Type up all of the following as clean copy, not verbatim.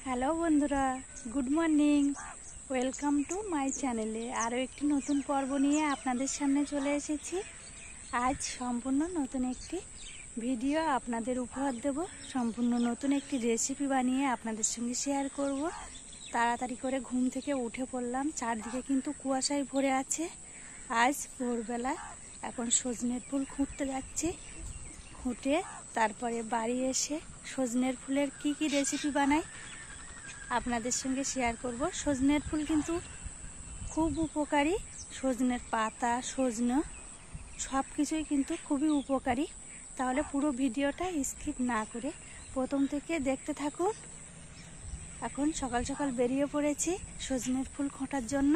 Hello বন্ধুরা, good morning. Welcome to my চ্যানেলে আরও একটি নতুন পর্ব নিয়ে আপনাদের সামনে চলে এসেছি। আজ সম্পূর্ণ নতুন একটি ভিডিও আপনাদের উপহার দেব। সম্পূর্ণ নতুন একটি রেসিপি বানিয়ে আপনাদের সঙ্গে শেয়ার করব। তাড়াতাড়ি করে ঘুম থেকে উঠে পড়লাম, চারদিকে কিন্তু কুয়াশায় ভরে আছে। আজ ভোরবেলা এখন সজনের ফুল খুঁটতে যাচ্ছি। খুঁটে তারপরে বাড়ি এসে সজনের ফুলের কি রেসিপি বানাই আপনাদের সঙ্গে শেয়ার করব। সজনের ফুল কিন্তু খুব উপকারী। সজনের পাতা, সজনে সব কিছুই কিন্তু খুবই উপকারী। তাহলে পুরো ভিডিওটা স্কিপ না করে প্রথম থেকে দেখতে থাকুন। এখন সকাল সকাল বেরিয়ে পড়েছি সজনের ফুল খোঁটার জন্য।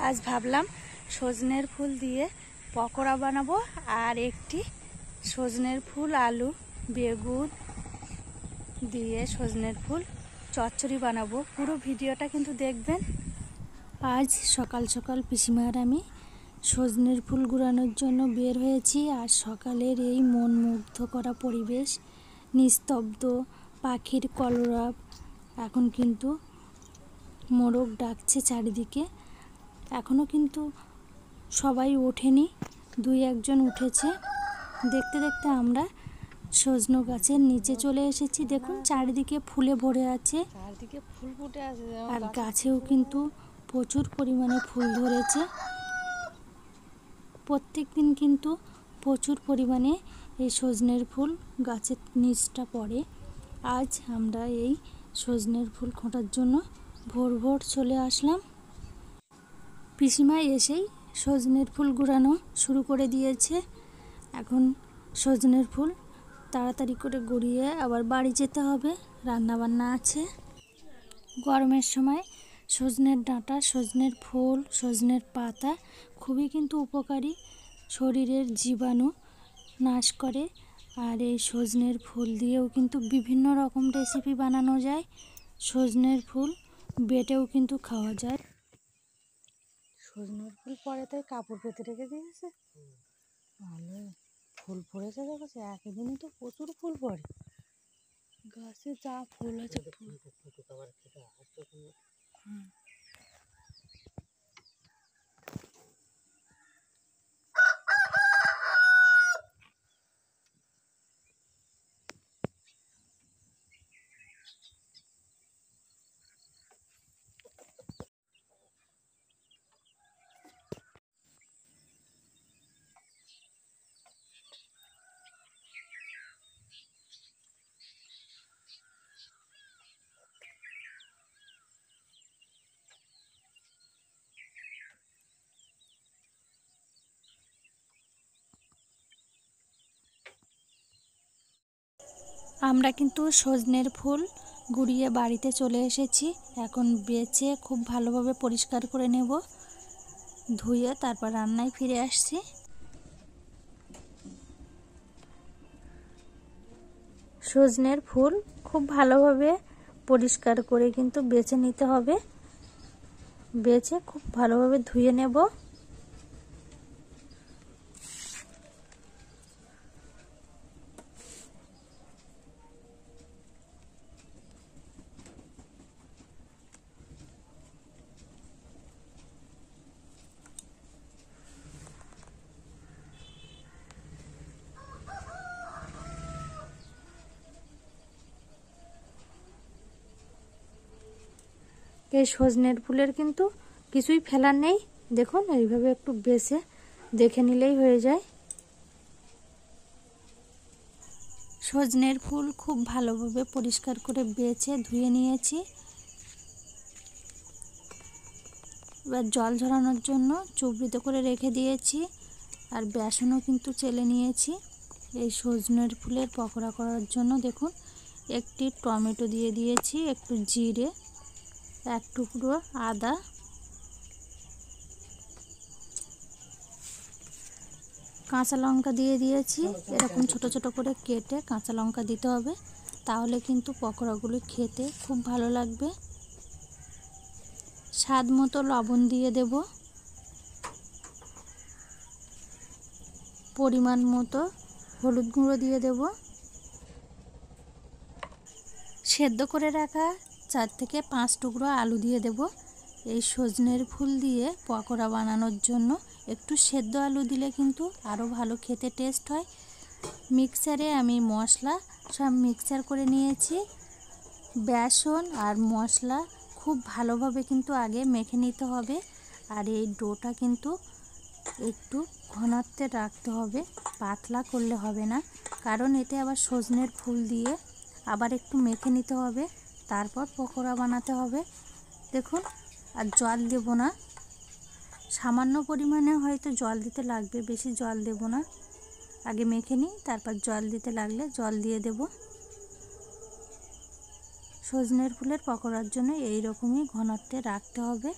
আজ ভাবলাম সজনের ফুল দিয়ে পকোড়া বানাবো, আর একটি সজনের ফুল, আলু, বেগুন দিয়ে সজনের ফুল চচ্চড়ি বানাবো। পুরো ভিডিওটা কিন্তু দেখবেন। আজ সকাল সকাল পিসিমার আমি সজনের ফুল গুড়ানোর জন্য বের হয়েছি। আর সকালের এই মন মুগ্ধ করা পরিবেশ, নিস্তব্ধ, পাখির কলরব, এখন কিন্তু মোরগ ডাকছে চারিদিকে। এখনও কিন্তু সবাই ওঠেনি, দুই একজন উঠেছে। দেখতে দেখতে আমরা সজনে গাছের নিচে চলে এসেছি। দেখুন চারিদিকে ফুলে ভরে আছে, চারদিকে ফুল ফুটে আছে, আর গাছেও কিন্তু প্রচুর পরিমাণে ফুল ধরেছে। প্রত্যেক দিন কিন্তু প্রচুর পরিমাণে এই সজনের ফুল গাছের নিচটা পড়ে। আজ আমরা এই সজনের ফুল খোঁটার জন্য ভোর ভোর চলে আসলাম। পিসিমা এসেই সজনের ফুল গুড়ানো শুরু করে দিয়েছে। এখন সজনের ফুল তাড়াতাড়ি করে গড়িয়ে আবার বাড়ি যেতে হবে, রান্নাবান্না আছে। গরমের সময় সজনের ডাঁটা, সজনের ফুল, সজনের পাতা খুবই কিন্তু উপকারী, শরীরের জীবাণু নাশ করে। আর এই সজনের ফুল দিয়েও কিন্তু বিভিন্ন রকম রেসিপি বানানো যায়। সজনের ফুল বেটেও কিন্তু খাওয়া যায়। সজনের ফুল পরে তাই কাপড় পেতে রেখে দিয়েছে। ভালো ফুল পড়েছে, দেখেছে একদিনে তো প্রচুর ফুল পড়ে গাছে, যা ফুল আছে। আমরা কিন্তু সজনের ফুল গুড়িয়ে বাড়িতে চলে এসেছি। এখন বেছে খুব ভালোভাবে পরিষ্কার করে নেব, ধুয়ে তারপর রান্নায় ফিরে আসছি। সজনের ফুল খুব ভালোভাবে পরিষ্কার করে কিন্তু বেছে নিতে হবে। বেছে খুব ভালোভাবে ধুয়ে নেব। এই সজনের ফুলের কিন্তু কিছুই ফেলার নেই। দেখুন এইভাবে একটু বেছে দেখে নিলেই হয়ে যায়। সজনের ফুল খুব ভালোভাবে পরিষ্কার করে বেছে ধুয়ে নিয়েছি। এবার জল ঝরানোর জন্য চুবড়িতে করে রেখে দিয়েছি। আর বেসনও কিন্তু চেলে নিয়েছি এই সজনের ফুলের পকোড়া করার জন্য। দেখুন একটি টমেটো দিয়ে দিয়েছি, একটু জিরে, এক টুকরো আদা, কাঁচা লঙ্কা দিয়ে দিয়েছি। এরকম ছোট ছোট করে কেটে কাঁচা লঙ্কা দিতে হবে, তাহলে কিন্তু পকোড়াগুলো খেতে খুব ভালো লাগবে। স্বাদ মতো লবণ দিয়ে দেব, পরিমাণ মতো হলুদ গুঁড়ো দিয়ে দেব। সেদ্ধ করে রাখা 4 থেকে 5 টুকরো আলু দিয়ে দেব। এই সজনের ফুল দিয়ে পকোড়া বানানোর জন্য একটু সেদ্ধ আলু দিলে কিন্তু আরও ভালো খেতে টেস্ট হয়। মিক্সারে আমি মশলা সব মিক্সচার করে নিয়েছি। বেসন আর মশলা খুব ভালোভাবে কিন্তু আগে মেখে নিতে হবে। আর এই ডোটা কিন্তু একটু ঘনত্বে রাখতে হবে, পাতলা করলে হবে না, কারণ এতে আবার সজনের ফুল দিয়ে আবার একটু মেখে নিতে হবে, তারপর পকোড়া বানাতে হবে। দেখুন, আর জল দেব না, সামান্য পরিমাণে হয়তো জল দিতে লাগবে, বেশি জল দেব না। আগে মেখে নিই, তারপর জল দিতে লাগলে জল দিয়ে দেব। সজনের ফুলের পকোড়ার জন্য এই রকমই ঘনত্বে রাখতে হবে।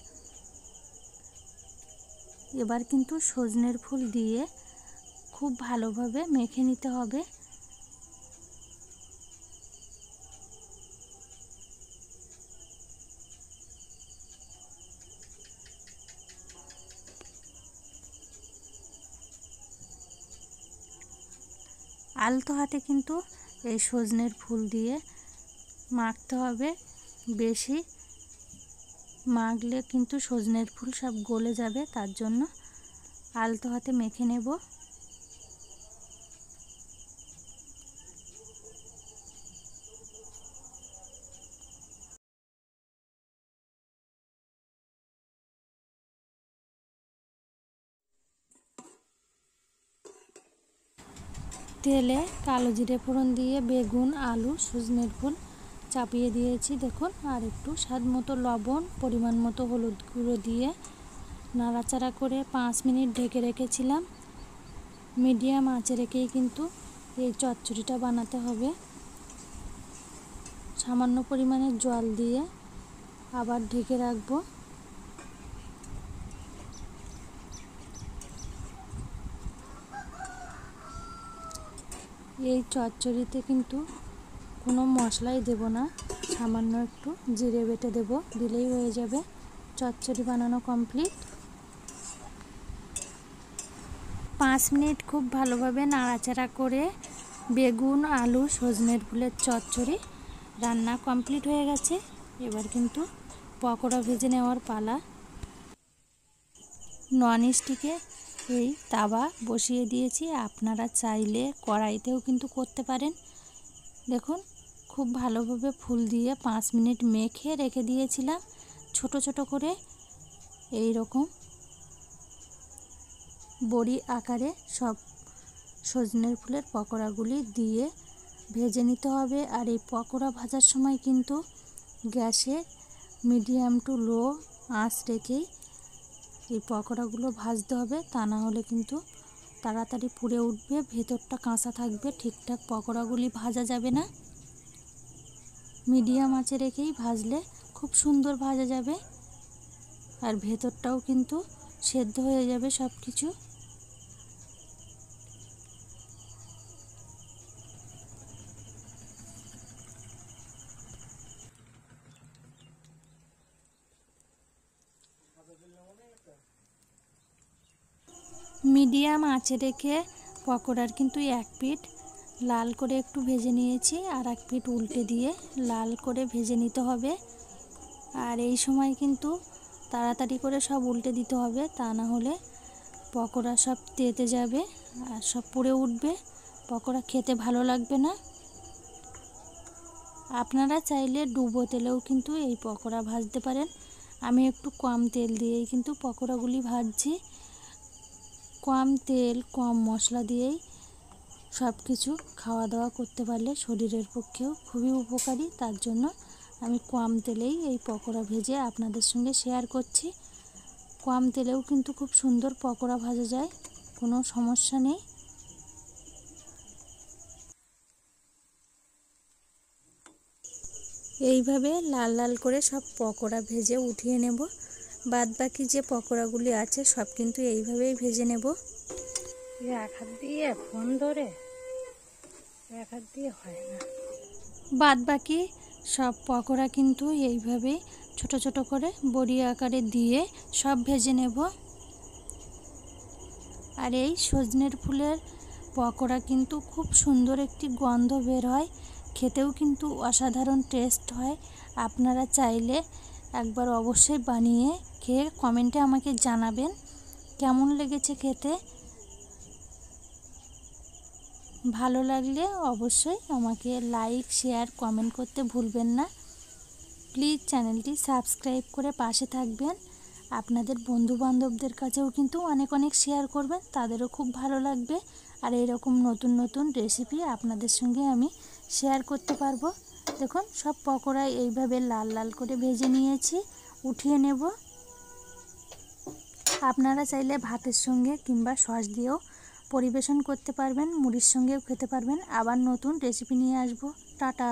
এবার কিন্তু সজনের ফুল দিয়ে খুব ভালোভাবে মেখে নিতে হবে। আলতো হাতে কিন্তু এই সজনের ফুল দিয়ে মাখতে হবে। বেশি মাখলে কিন্তু সজনের ফুল সব গলে যাবে, তার জন্য আলতো হাতে মেখে নেব। তেলে কালো জিরে ফোড়ন দিয়ে বেগুন, আলু, সজনের ফুল চাপিয়ে দিয়েছি। দেখুন, আর একটু স্বাদ মতো লবণ, পরিমাণ মতো হলুদ গুঁড়ো দিয়ে নাড়াচাড়া করে 5 মিনিট ঢেকে রেখেছিলাম। মিডিয়াম আঁচে রেখেই কিন্তু এই চচ্চড়িটা বানাতে হবে। সামান্য পরিমাণে জল দিয়ে আবার ঢেকে রাখবো। এই চচ্চড়িতে কিন্তু কোনো মশলাই দেব না, সামান্য একটু জিরে বেটে দেব, দিলেই হয়ে যাবে। চচ্চড়ি বানানো কমপ্লিট। 5 মিনিট খুব ভালোভাবে নাড়াচাড়া করে বেগুন, আলু, সজনের ফুলের চচ্চড়ি রান্না কমপ্লিট হয়ে গেছে। এবার কিন্তু পকোড়া ভেজে নেওয়ার পালা। ননস্টিকে এই তাওয়া বসিয়ে দিয়েছি, আপনারা চাইলে কড়াইতেও কিন্তু করতে পারেন। দেখুন, খুব ভালোভাবে ফুল দিয়ে 5 মিনিট মেখে রেখে দিয়েছিলাম। ছোট ছোট করে এই রকম বড়ি আকারে সব সজনের ফুলের পকোড়াগুলি দিয়ে ভেজে নিতে হবে। আর এই পকোড়া ভাজার সময় কিন্তু গ্যাসে মিডিয়াম টু লো আঁচ রেখেই এই পকোড়াগুলো ভাজতে হবে, তা না হলে কিন্তু তাড়াতাড়ি পুড়ে উঠবে, ভেতরটা কাঁচা থাকবে, ঠিকঠাক পকোড়াগুলি ভাজা যাবে না। মিডিয়াম আঁচে রেখেই ভাজলে খুব সুন্দর ভাজা যাবে, আর ভেতরটাও কিন্তু সেদ্ধ হয়ে যাবে সব কিছু। মিডিয়াম আঁচে রেখে পকোড়ার কিন্তু এক পিঠ লাল করে একটু ভেজে নিয়েছি, আর এক পিঠ উল্টে দিয়ে লাল করে ভেজে নিতে হবে। আর এই সময় কিন্তু তাড়াতাড়ি করে সব উল্টে দিতে হবে, তা না হলে পকোড়া সব তেতে যাবে আর সব পুড়ে উঠবে, পকোড়া খেতে ভালো লাগবে না। আপনারা চাইলে ডুবো তেলেও কিন্তু এই পকোড়া ভাজতে পারেন। আমি একটু কম তেল দিয়েই কিন্তু পকোড়াগুলি ভাজছি। কম তেল, কম মশলা দিয়েই সব কিছু খাওয়া দাওয়া করতে পারলে শরীরের পক্ষেও খুবই উপকারী, তার জন্য আমি কম তেলেই এই পকোড়া ভেজে আপনাদের সঙ্গে শেয়ার করছি। কম তেলেও কিন্তু খুব সুন্দর পকোড়া ভাজা যায়, কোনো সমস্যা নেই। এইভাবে লাল লাল করে সব পকোড়া ভেজে উঠিয়ে নেব। বাদ বাকি যে পকোড়াগুলি আছে সব কিন্তু এইভাবেই ভেজে নেব। এক হাত দিয়ে ফোন ধরে এক হাত দিয়ে হয় না। বাদ বাকি সব পকোড়া কিন্তু এইভাবে ছোট ছোট করে বড়ি আকারে দিয়ে সব ভেজে নেব। আর এই সজনের ফুলের পকোড়া কিন্তু খুব সুন্দর একটি গন্ধ বের হয়, খেতেও কিন্তু অসাধারণ টেস্ট হয়। আপনারা চাইলে একবার অবশ্যই বানিয়ে খেয়ে কমেন্টে আমাকে জানাবেন কেমন লেগেছে খেতে। ভালো লাগলে অবশ্যই আমাকে লাইক, শেয়ার, কমেন্ট করতে ভুলবেন না। প্লিজ চ্যানেলটি সাবস্ক্রাইব করে পাশে থাকবেন। আপনাদের বন্ধুবান্ধবদের কাছেও কিন্তু অনেক অনেক শেয়ার করবেন, তাদেরও খুব ভালো লাগবে। আর এরকম নতুন নতুন রেসিপি আপনাদের সঙ্গে আমি শেয়ার করতে পারবো। দেখুন সব পকোড়া এইভাবে লাল লাল করে ভেজে নিয়েছি, উঠিয়ে নেব। আপনারা চাইলে ভাতের সঙ্গে কিংবা সস দিয়েও পরিবেশন করতে পারবেন, মুড়ির সঙ্গেও খেতে পারবেন। আবার নতুন রেসিপি নিয়ে আসবো। টাটা।